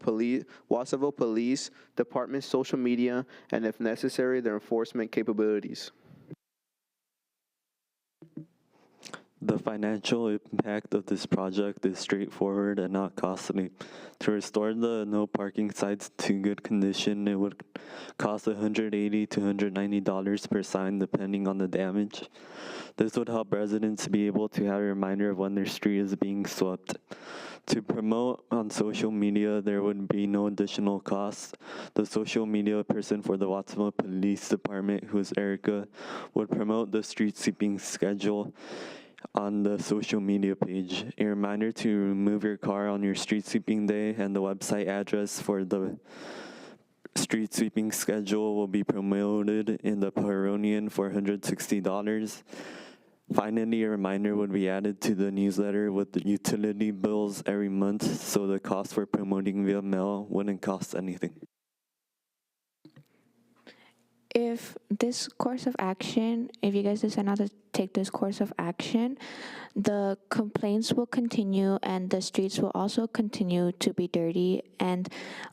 Watsonville Police Department's social media and, if necessary, their enforcement capabilities. The financial impact of this project is straightforward and not costly. To restore the no parking sites to good condition, it would cost $180 to $190 per sign depending on the damage. This would help residents be able to have a reminder of when their street is being swept. To promote on social media, there would be no additional costs. The social media person for the Watsonville Police Department, who is Erica, would promote the street sweeping schedule on the social media page. A reminder to remove your car on your street sweeping day, and the website address for the street sweeping schedule will be promoted in the Pajaronian for $160. Finally, a reminder would be added to the newsletter with the utility bills every month, so the cost for promoting via mail wouldn't cost anything. If this course of action, if you guys decide not to take this course of action, the complaints will continue and the streets will also continue to be dirty, and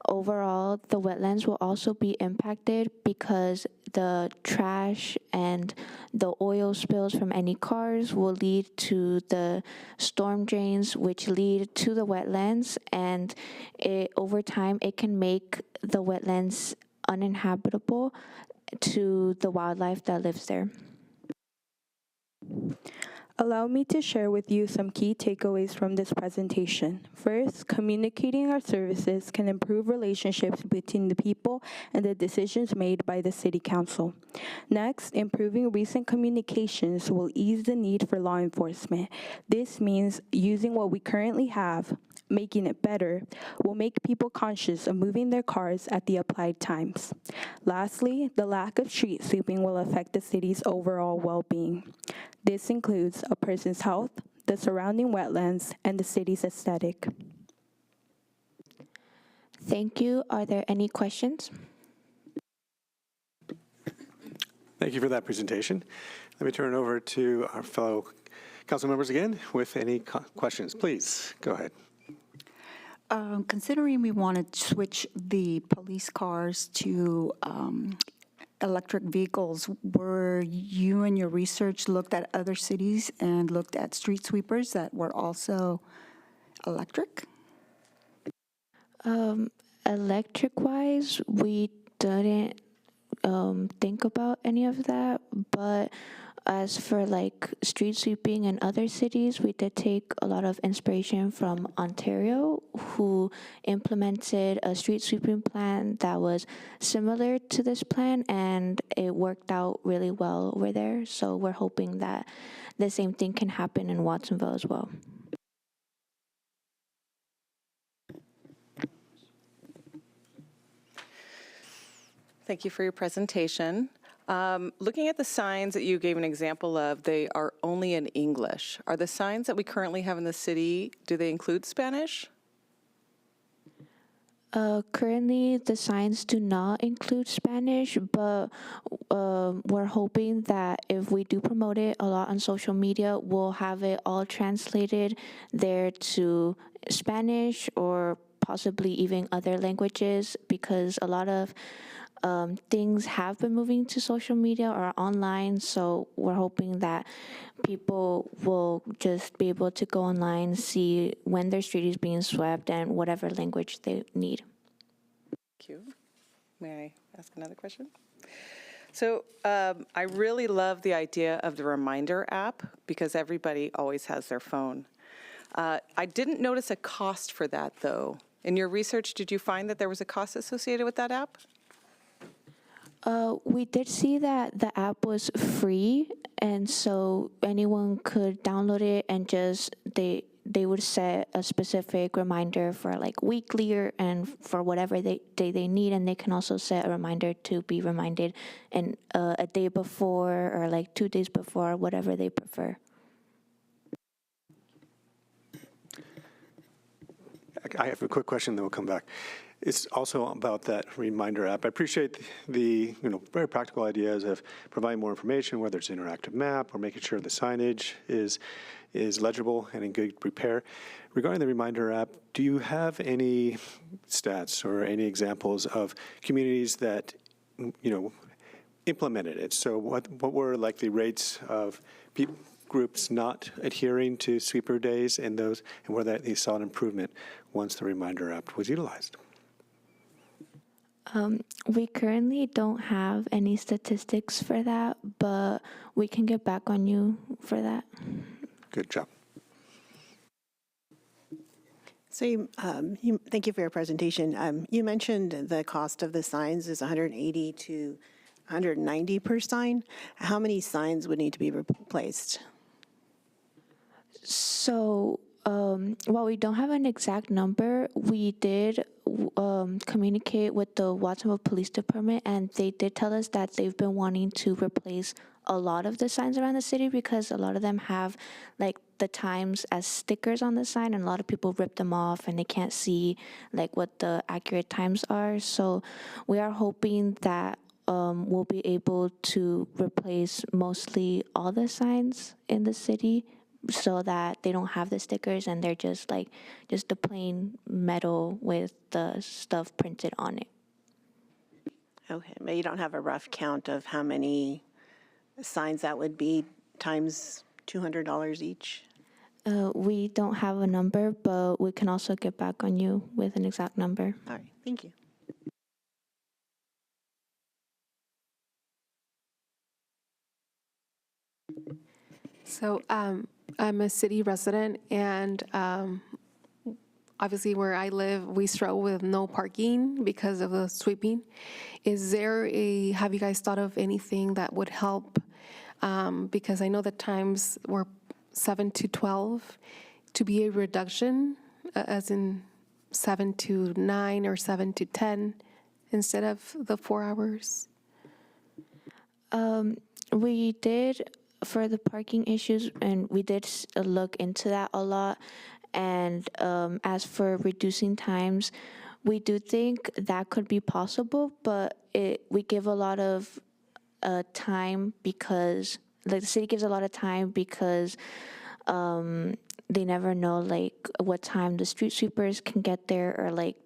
overall the wetlands will also be impacted because the trash and the oil spills from any cars will lead to the storm drains, which lead to the wetlands, and over time it can make the wetlands uninhabitable to the wildlife that lives there. Allow me to share with you some key takeaways from this presentation. First, communicating our services can improve relationships between the people and the decisions made by the City Council. Next, improving recent communications will ease the need for law enforcement. This means using what we currently have, making it better, will make people conscious of moving their cars at the applied times. Lastly, the lack of street sweeping will affect the city's overall well-being. This includes a person's health, the surrounding wetlands, and the city's aesthetic. Thank you. Are there any questions? Thank you for that presentation. Let me turn it over to our fellow council members again with any questions. Please, go ahead. Considering we want to switch the police cars to electric vehicles, were you and your research looked at other cities and looked at street sweepers that were also electric? Electric-wise, we didn't think about any of that, but as for like street sweeping in other cities, we did take a lot of inspiration from Ontario, who implemented a street sweeping plan that was similar to this plan, and it worked out really well over there. So we're hoping that the same thing can happen in Watsonville as well. Thank you for your presentation. Looking at the signs that you gave an example of, they are only in English. Are the signs that we currently have in the city, do they include Spanish? Currently, the signs do not include Spanish, but we're hoping that if we do promote it a lot on social media, we'll have it all translated there to Spanish or possibly even other languages, because a lot of things have been moving to social media or online, so we're hoping that people will just be able to go online, see when their street is being swept and whatever language they need. Thank you. May I ask another question? So I really love the idea of the reminder app because everybody always has their phone. I didn't notice a cost for that, though. In your research, did you find that there was a cost associated with that app? We did see that the app was free, and so anyone could download it and just they would set a specific reminder for like weekly and for whatever day they need, and they can also set a reminder to be reminded and a day before or like 2 days before, whatever they prefer. I have a quick question, then we'll come back. It's also about that reminder app. I appreciate the very practical ideas of providing more information, whether it's an interactive map or making sure the signage is legible and in good repair. Regarding the reminder app, do you have any stats or any examples of communities that implemented it? So what were like the rates of groups not adhering to sweeper days and whether they saw an improvement once the reminder app was utilized? We currently don't have any statistics for that, but we can get back on you for that. Good job. So thank you for your presentation. You mentioned the cost of the signs is $180 to $190 per sign. How many signs would need to be replaced? So while we don't have an exact number, we did communicate with the Watsonville Police Department, and they did tell us that they've been wanting to replace a lot of the signs around the city because a lot of them have like the times as stickers on the sign, and a lot of people rip them off and they can't see like what the accurate times are. So we are hoping that we'll be able to replace mostly all the signs in the city so that they don't have the stickers and they're just the plain metal with the stuff printed on it. Okay, but you don't have a rough count of how many signs that would be times $200 each? We don't have a number, but we can also get back on you with an exact number. All right, thank you. So I'm a city resident, and obviously where I live, we struggle with no parking because of the sweeping. Have you guys thought of anything that would help? Because I know the times were 7 to 12 to be a reduction, as in 7 to 9 or 7 to 10 instead of the 4 hours. We did for the parking issues, and we did look into that a lot. And as for reducing times, we do think that could be possible, but we give a lot of time because the city gives a lot of time because they never know like what time the street sweepers can get there, or like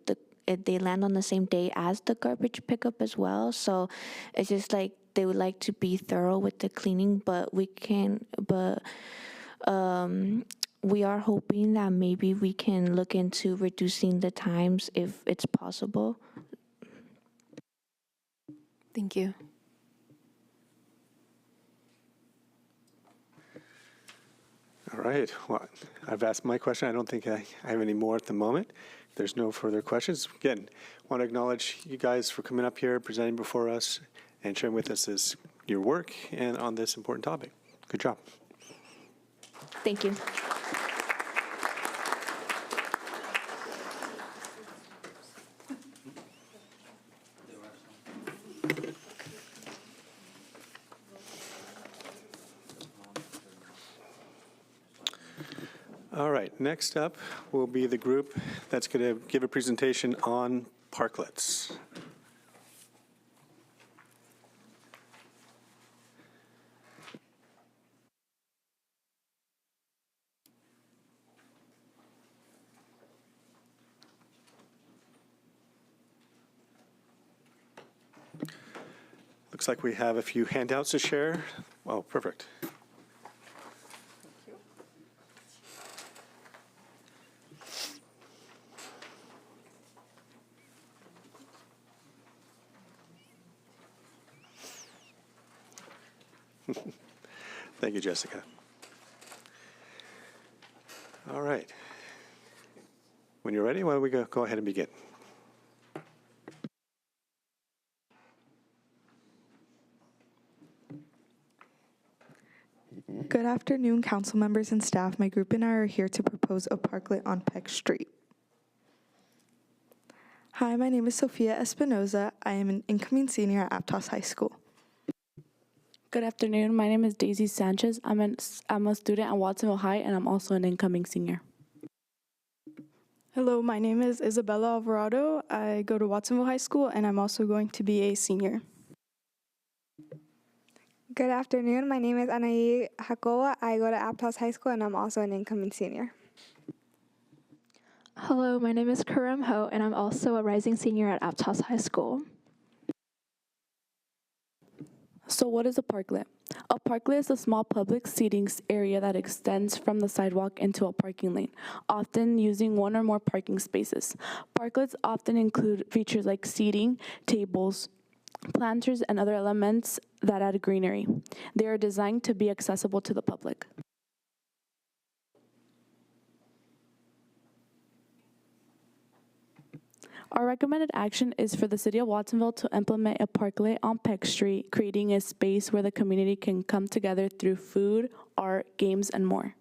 they land on the same day as the garbage pickup as well. So it's just like they would like to be thorough with the cleaning, but we are hoping that maybe we can look into reducing the times if it's possible. Thank you. All right. Well, I've asked my question. I don't think I have any more at the moment. If there's no further questions, again, want to acknowledge you guys for coming up here, presenting before us, and sharing with us your work and on this important topic. Good job. Thank you. All right, next up will be the group that's going to give a presentation on parklets. Looks like we have a few handouts to share. Oh, perfect. Thank you, Jessica. All right. When you're ready, why don't we go ahead and begin? Good afternoon, council members and staff. My group and I are here to propose a parklet on Peck Street. Hi, my name is Sofia Espinoza. I am an incoming senior at Aptos High School. Good afternoon. My name is Daisy Sanchez. I'm a student at Watsonville High, and I'm also an incoming senior. Hello, my name is Isabella Alvarado. I go to Watsonville High School, and I'm also going to be a senior. Good afternoon. My name is Anaí Jacoba. I go to Aptos High School, and I'm also an incoming senior. Hello, my name is Karim Ho, and I'm also a rising senior at Aptos High School. So what is a parklet? A parklet is a small public seating area that extends from the sidewalk into a parking lane, often using one or more parking spaces. Parklets often include features like seating, tables, planters, and other elements that add greenery. They are designed to be accessible to the public. Our recommended action is for the City of Watsonville to implement a parklet on Peck Street, creating a space where the community can come together through food, art, games, and more.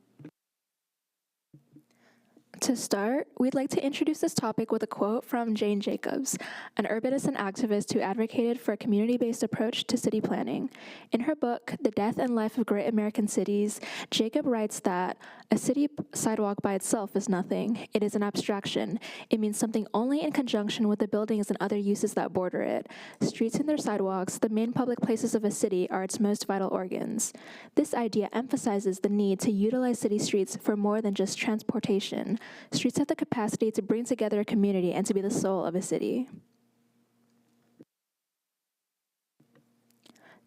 To start, we'd like to introduce this topic with a quote from Jane Jacobs, an urbanist and activist who advocated for a community-based approach to city planning. In her book, The Death and Life of Great American Cities, Jacob writes that a city sidewalk by itself is nothing. It is an abstraction. It means something only in conjunction with the buildings and other uses that border it. Streets and their sidewalks, the main public places of a city, are its most vital organs. This idea emphasizes the need to utilize city streets for more than just transportation. Streets have the capacity to bring together a community and to be the soul of a city.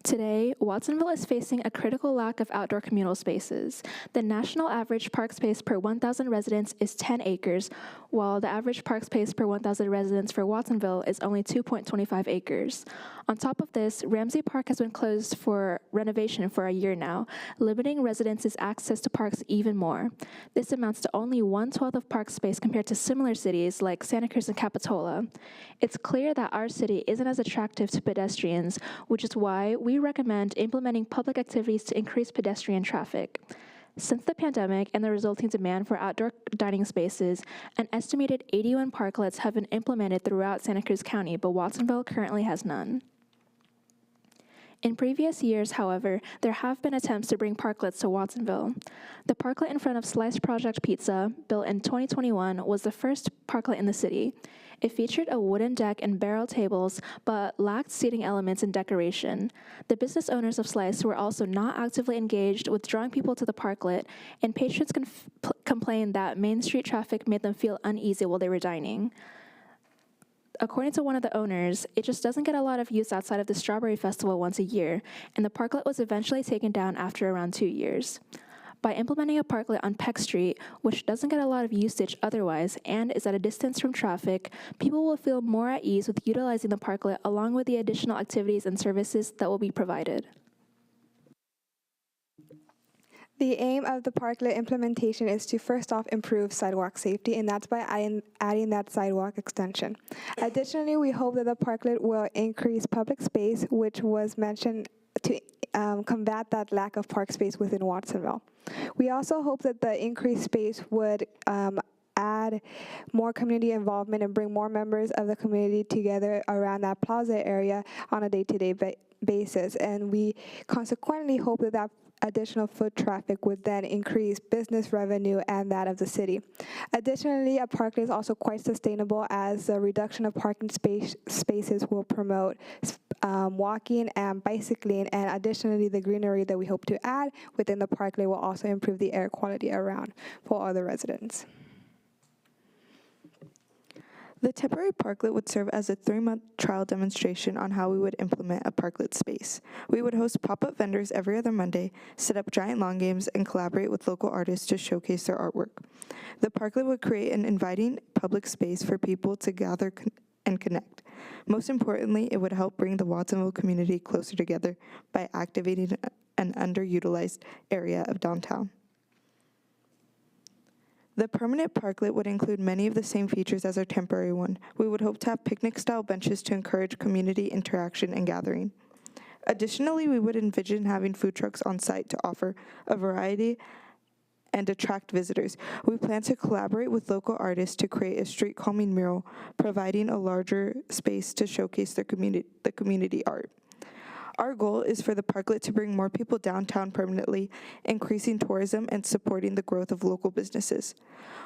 Today, Watsonville is facing a critical lack of outdoor communal spaces. The national average park space per 1,000 residents is 10 acres, while the average park space per 1,000 residents for Watsonville is only 2.25 acres. On top of this, Ramsey Park has been closed for renovation for a year now, limiting residents' access to parks even more. This amounts to only 1/12 of park space compared to similar cities like Santa Cruz and Capitola. It's clear that our city isn't as attractive to pedestrians, which is why we recommend implementing public activities to increase pedestrian traffic. Since the pandemic and the resulting demand for outdoor dining spaces, an estimated 81 parklets have been implemented throughout Santa Cruz County, but Watsonville currently has none. In previous years, however, there have been attempts to bring parklets to Watsonville. The parklet in front of Slice Project Pizza, built in 2021, was the first parklet in the city. It featured a wooden deck and barrel tables, but lacked seating elements and decoration. The business owners of Slice were also not actively engaged with drawing people to the parklet, and patrons complained that Main Street traffic made them feel uneasy while they were dining. According to one of the owners, it just doesn't get a lot of use outside of the Strawberry Festival once a year, and the parklet was eventually taken down after around 2 years. By implementing a parklet on Peck Street, which doesn't get a lot of usage otherwise and is at a distance from traffic, people will feel more at ease with utilizing the parklet along with the additional activities and services that will be provided. The aim of the parklet implementation is to first off improve sidewalk safety, and that's by adding that sidewalk extension. Additionally, we hope that the parklet will increase public space, which was mentioned to combat that lack of park space within Watsonville. We also hope that the increased space would add more community involvement and bring more members of the community together around that plaza area on a day-to-day basis. And we consequently hope that that additional foot traffic would then increase business revenue and that of the city. Additionally, a parklet is also quite sustainable as the reduction of parking spaces will promote walking and bicycling, and additionally the greenery that we hope to add within the parklet will also improve the air quality around for all the residents. The temporary parklet would serve as a 3-month trial demonstration on how we would implement a parklet space. We would host pop-up vendors every other Monday, set up giant lawn games, and collaborate with local artists to showcase their artwork. The parklet would create an inviting public space for people to gather and connect. Most importantly, it would help bring the Watsonville community closer together by activating and underutilized area of downtown. The permanent parklet would include many of the same features as our temporary one. We would hope to have picnic-style benches to encourage community interaction and gathering. Additionally, we would envision having food trucks on site to offer a variety and attract visitors. We plan to collaborate with local artists to create a street calming mural, providing a larger space to showcase the community art. Our goal is for the parklet to bring more people downtown permanently, increasing tourism and supporting the growth of local businesses.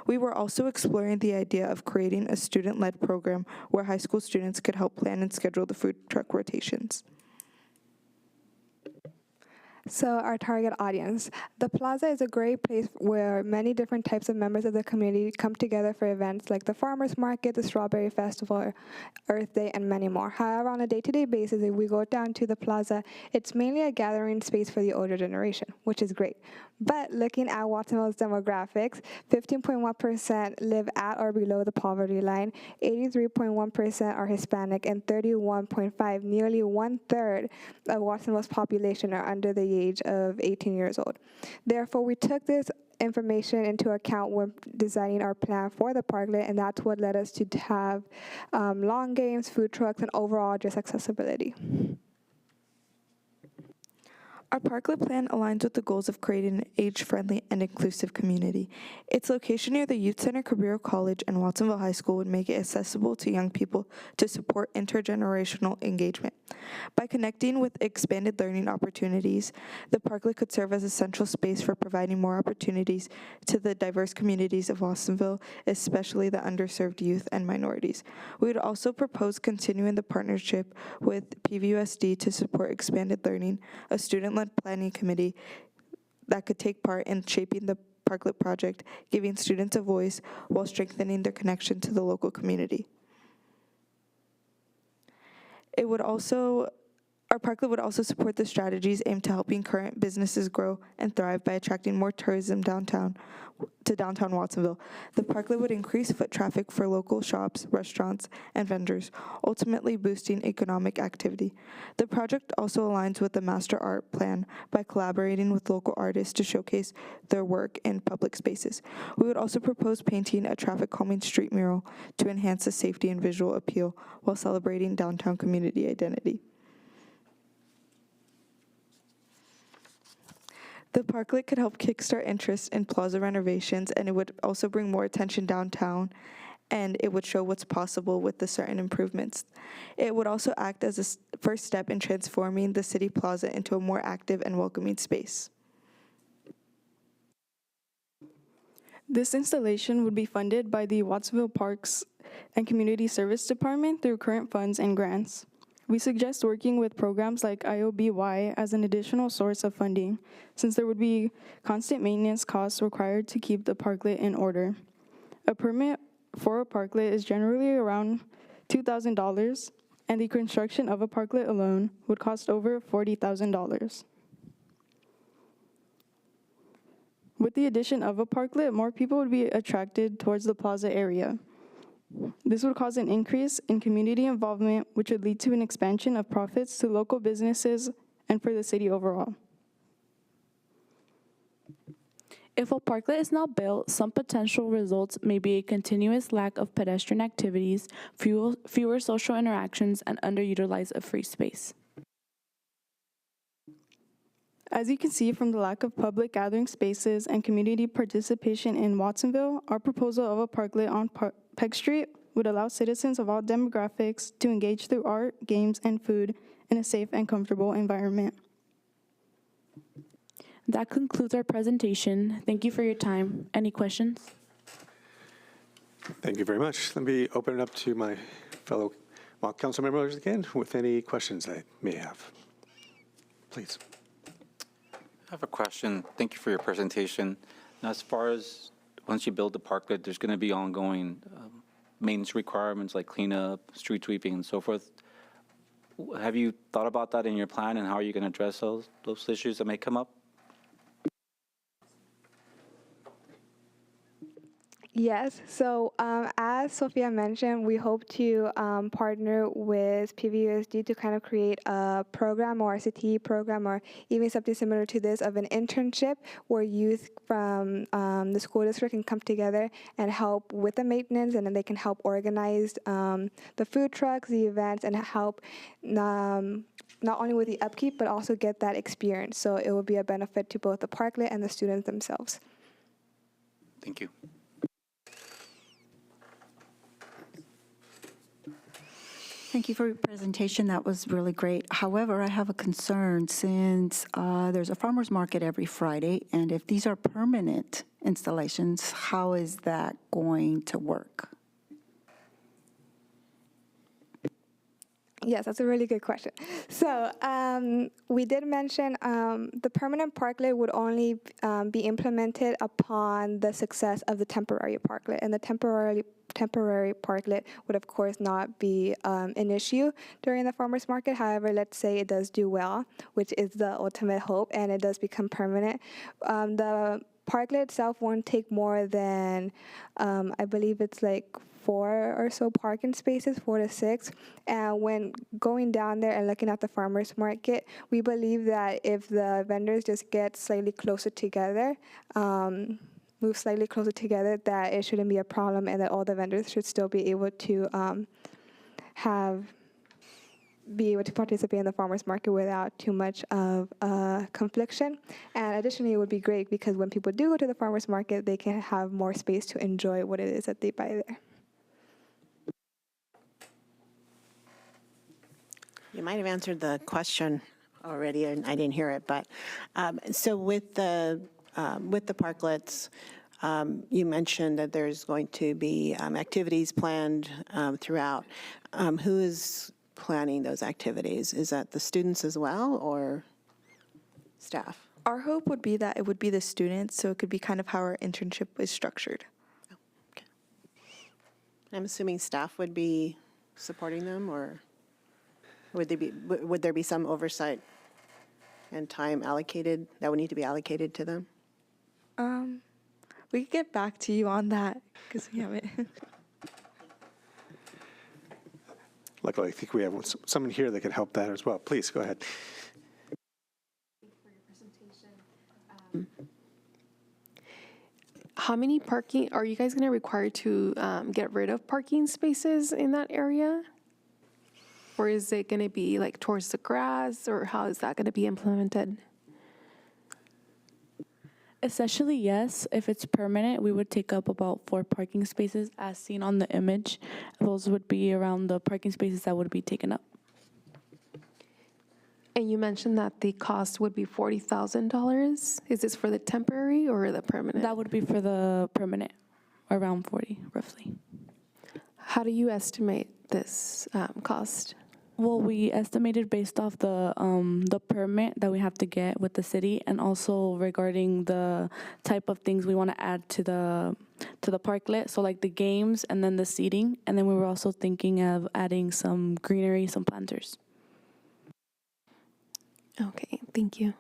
We were also exploring the idea of creating a student-led program where high school students could help plan and schedule the food truck rotations. So our target audience. The plaza is a great place where many different types of members of the community come together for events like the Farmers Market, the Strawberry Festival, Earth Day, and many more. However, on a day-to-day basis, if we go down to the plaza, it's mainly a gathering space for the older generation, which is great. But looking at Watsonville's demographics, 15.1% live at or below the poverty line, 83.1% are Hispanic, and 31.5%, nearly one-third of Watsonville's population are under the age of 18 years old. Therefore, we took this information into account when designing our plan for the parklet, and that's what led us to have lawn games, food trucks, and overall just accessibility. Our parklet plan aligns with the goals of creating an age-friendly and inclusive community. Its location near the Youth Center, Cabrillo College, and Watsonville High School would make it accessible to young people to support intergenerational engagement. By connecting with expanded learning opportunities, the parklet could serve as a central space for providing more opportunities to the diverse communities of Watsonville, especially the underserved youth and minorities. We would also propose continuing the partnership with PVUSD to support expanded learning, a student-led planning committee that could take part in shaping the parklet project, giving students a voice while strengthening their connection to the local community. Our parklet would also support the strategies aimed to helping current businesses grow and thrive by attracting more tourism to downtown Watsonville. The parklet would increase foot traffic for local shops, restaurants, and vendors, ultimately boosting economic activity. The project also aligns with the master art plan by collaborating with local artists to showcase their work in public spaces. We would also propose painting a traffic calming street mural to enhance the safety and visual appeal while celebrating downtown community identity. The parklet could help kickstart interest in plaza renovations, and it would also bring more attention downtown, and it would show what's possible with the certain improvements. It would also act as a first step in transforming the city plaza into a more active and welcoming space. This installation would be funded by the Watsonville Parks and Community Service Department through current funds and grants. We suggest working with programs like IOBY as an additional source of funding, since there would be constant maintenance costs required to keep the parklet in order. A permit for a parklet is generally around $2,000, and the construction of a parklet alone would cost over $40,000. With the addition of a parklet, more people would be attracted towards the plaza area. This would cause an increase in community involvement, which would lead to an expansion of profits to local businesses and for the city overall. If a parklet is not built, some potential results may be a continuous lack of pedestrian activities, fewer social interactions, and underutilized of free space. As you can see from the lack of public gathering spaces and community participation in Watsonville, our proposal of a parklet on Peck Street would allow citizens of all demographics to engage through art, games, and food in a safe and comfortable environment. That concludes our presentation. Thank you for your time. Any questions? Thank you very much. Let me open it up to my fellow council members again with any questions I may have. Please. I have a question. Thank you for your presentation. Now, as far as once you build the parklet, there's going to be ongoing maintenance requirements like cleanup, street sweeping, and so forth. Have you thought about that in your plan, and how are you going to address those issues that may come up? Yes, so as Sophia mentioned, we hope to partner with PVUSD to kind of create a program or a CTE program or even something similar to this of an internship where youth from the school district can come together and help with the maintenance, and then they can help organize the food trucks, the events, and help not only with the upkeep, but also get that experience. So it will be a benefit to both the parklet and the students themselves. Thank you. Thank you for your presentation. That was really great. However, I have a concern since there's a farmer's market every Friday, and if these are permanent installations, how is that going to work? Yes, that's a really good question. So we did mention the permanent parklet would only be implemented upon the success of the temporary parklet, and the temporary parklet would of course not be an issue during the farmers market. However, let's say it does do well, which is the ultimate hope, and it does become permanent. The parklet itself won't take more than I believe it's like 4 or so parking spaces, 4 to 6. And when going down there and looking at the farmers market, we believe that if the vendors just get slightly closer together, move slightly closer together, that it shouldn't be a problem, and that all the vendors should still be able to participate in the farmers market without too much of confliction. And additionally, it would be great because when people do go to the farmers market, they can have more space to enjoy what it is that they buy there. You might have answered the question already, and I didn't hear it, but so with the parklets, you mentioned that there's going to be activities planned throughout. Who is planning those activities? Is that the students as well, or staff? Our hope would be that it would be the students, so it could be kind of how our internship is structured. Oh, okay. I'm assuming staff would be supporting them, or would there be some oversight and time allocated that would need to be allocated to them? We could get back to you on that because we haven't. Luckily, I think we have someone here that can help that as well. Please, go ahead. How many parking, are you guys going to require to get rid of parking spaces in that area? Or is it going to be like towards the grass, or how is that going to be implemented? Essentially, yes. If it's permanent, we would take up about 4 parking spaces as seen on the image. Those would be around the parking spaces that would be taken up. And you mentioned that the cost would be $40,000. Is this for the temporary or the permanent? That would be for the permanent, around 40, roughly. How do you estimate this cost? Well, we estimated based off the permit that we have to get with the city, and also regarding the type of things we want to add to the parklet. So like the games and then the seating, and then we were also thinking of adding some greenery, some planters. Okay, thank you.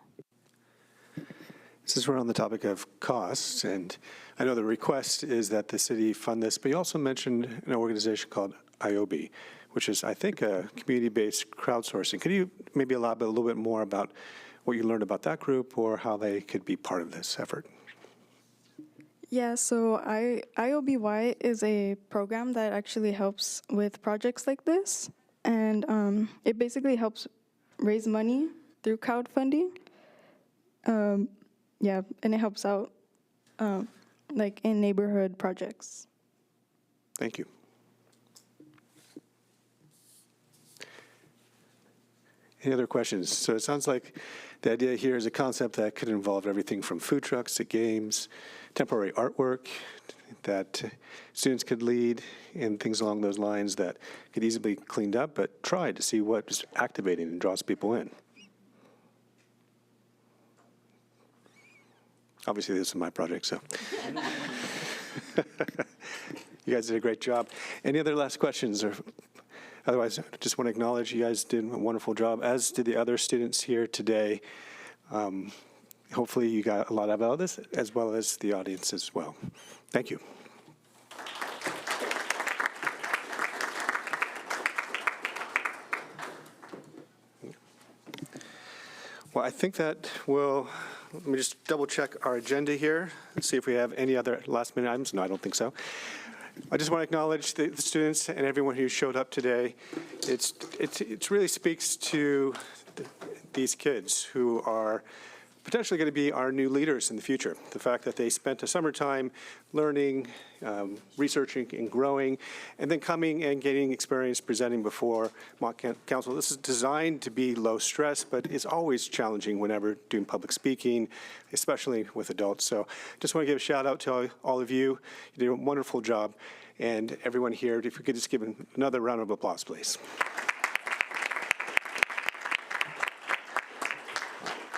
Since we're on the topic of costs, and I know the request is that the city fund this, but you also mentioned an organization called IOB, which is, I think, a community-based crowdsourcing. Could you maybe elaborate a little bit more about what you learned about that group or how they could be part of this effort? Yeah, so IOBY is a program that actually helps with projects like this, and it basically helps raise money through crowdfunding. Yeah, and it helps out like in neighborhood projects. Thank you. Any other questions? So it sounds like the idea here is a concept that could involve everything from food trucks to games, temporary artwork that students could lead, and things along those lines that could easily be cleaned up, but try to see what is activating and draws people in. Obviously, this is my project, so. You guys did a great job. Any other last questions? Or otherwise, I just want to acknowledge you guys did a wonderful job, as did the other students here today. Hopefully you got a lot out of this, as well as the audience as well. Thank you. Well, I think that will, let me just double check our agenda here and see if we have any other last minute items. No, I don't think so. I just want to acknowledge the students and everyone who showed up today. It really speaks to these kids who are potentially going to be our new leaders in the future. The fact that they spent a summertime learning, researching and growing, and then coming and getting experience presenting before Mock Council. This is designed to be low stress, but it's always challenging whenever doing public speaking, especially with adults. So just want to give a shout out to all of you. You did a wonderful job. And everyone here, if we could just give another round of applause, please.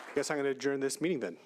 I guess I'm going to adjourn this meeting then.